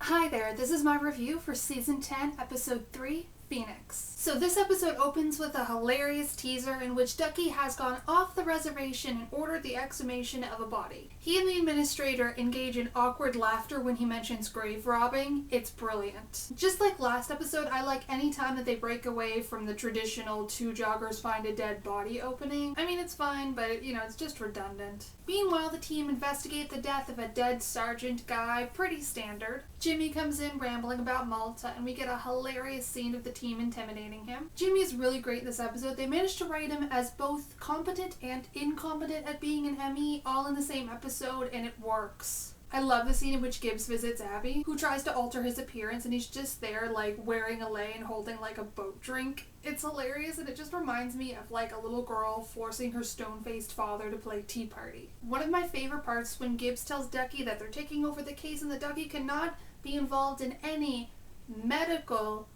Hi there, this is my review for Season 10, Episode 3, Phoenix. So this episode opens with a hilarious teaser in which Ducky has gone off the reservation and ordered the exhumation of a body. He and the administrator engage in awkward laughter when he mentions grave robbing. It's brilliant. Just like last episode, I like any time that they break away from the traditional two joggers find a dead body opening. I mean, it's fine, but it's just redundant. Meanwhile, the team investigate the death of a dead sergeant guy, pretty standard. Jimmy comes in rambling about Malta, and we get a hilarious scene of the team intimidating him. Jimmy is really great this episode. They managed to write him as both competent and incompetent at being an ME all in the same episode, and it works. I love the scene in which Gibbs visits Abby, who tries to alter his appearance, and he's just there wearing a lei and holding a boat drink. It's hilarious, and it just reminds me of a little girl forcing her stone-faced father to play Tea Party. One of my favorite parts when Gibbs tells Ducky that they're taking over the case and that Ducky cannot be involved in any medical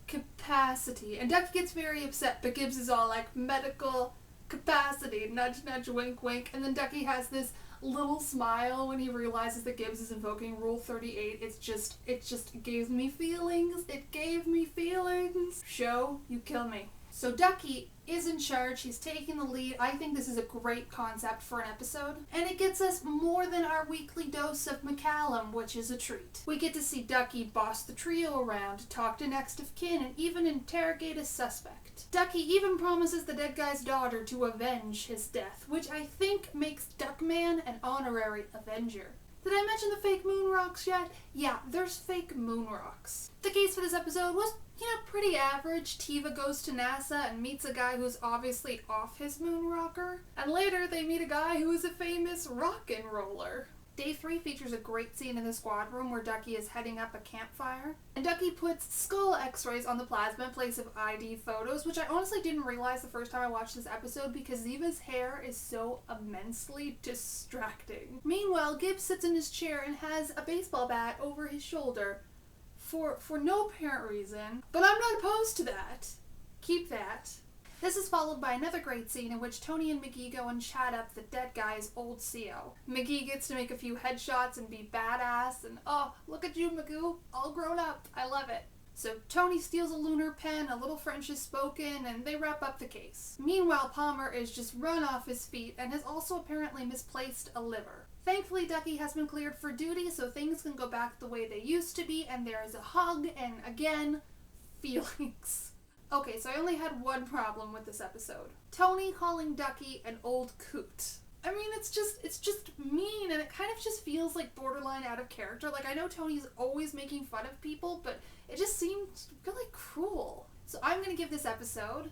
capacity. And Ducky gets very upset, but Gibbs is all medical capacity, nudge nudge wink wink, and then Ducky has this little smile when he realizes that Gibbs is invoking Rule 38. It just gave me feelings. It gave me feelings. Show, you kill me. So Ducky is in charge. He's taking the lead. I think this is a great concept for an episode. And it gets us more than our weekly dose of McCallum, which is a treat. We get to see Ducky boss the trio around, talk to next of kin, and even interrogate a suspect. Ducky even promises the dead guy's daughter to avenge his death, which I think makes Duckman an honorary Avenger. Did I mention the fake moon rocks yet? Yeah, there's fake moon rocks. The case for this episode was, pretty average. Tiva goes to NASA and meets a guy who's obviously off his moon rocker. And later they meet a guy who is a famous rock and roller. Day 3 features a great scene in the squad room where Ducky is heading up a campfire. And Ducky puts skull x-rays on the plasma in place of ID photos, which I honestly didn't realize the first time I watched this episode because Ziva's hair is so immensely distracting. Meanwhile, Gibbs sits in his chair and has a baseball bat over his shoulder for no apparent reason, but I'm not opposed to that. Keep that. This is followed by another great scene in which Tony and McGee go and chat up the dead guy's old CO. McGee gets to make a few headshots and be badass, and oh, look at you, Magoo, all grown up. I love it. So Tony steals a lunar pen, a little French is spoken, and they wrap up the case. Meanwhile, Palmer is just run off his feet and has also apparently misplaced a liver. Thankfully, Ducky has been cleared for duty, so things can go back the way they used to be, and there is a hug, and again, feelings. Okay, so I only had one problem with this episode. Tony calling Ducky an old coot. I mean, it's just mean, and it kind of just feels borderline out of character. I know Tony's always making fun of people, but it just seemed really cruel. So I'm gonna give this episode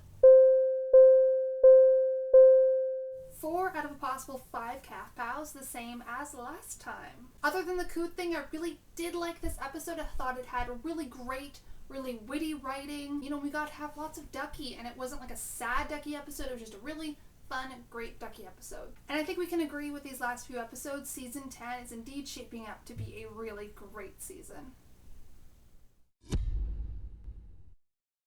4 out of a possible 5 caf-pows, the same as last time. Other than the coot thing, I really did like this episode. I thought it had a really great, really witty writing. We got to have lots of Ducky, and it wasn't a sad Ducky episode. It was just a really fun, great Ducky episode. And I think we can agree with these last few episodes, Season 10 is indeed shaping up to be a really great season.